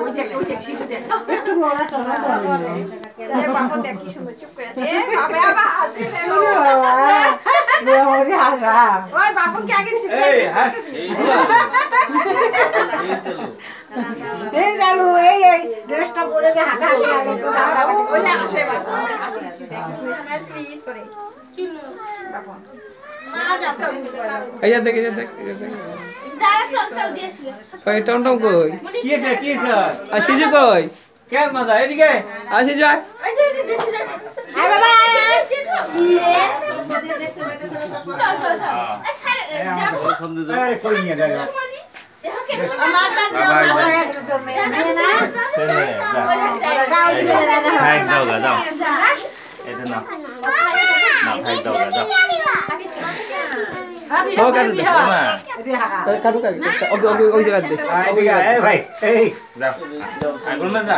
ওই দেখ শিখে দেখ একটু বড় টলা করে এ বাবা দেখ কি সুন্দর চুপ করে এ বাবা আবার হাসি রে বাবা ওরে হাসা ওই বাবুর কি আগে শিখে এই হাস এই গালু এই ড্রেসটা পরে যে হাঁটা হাঁটি করে ওই না হাসে বাস হাসি দেখ প্লিজ করে চলো বাবা মা যাও এই দেখ দাঁড়া চল দিয়েছিল কই টমটম কই কি আছে আসিজু কই কে মজা এদিকে আসি যায় ওই যে দেখি যা আয় বাবা চল যাবো এই কই নিয়ে যাও আমার সাথে বাবা একটু জমে না ছেলে দাও খাই দাও দাও এটা না না খাই দাও দাও ও কাটু দে মা কাটু ওই জায়গা দে এদিকে এই ভাই এই যাও আগুন মজা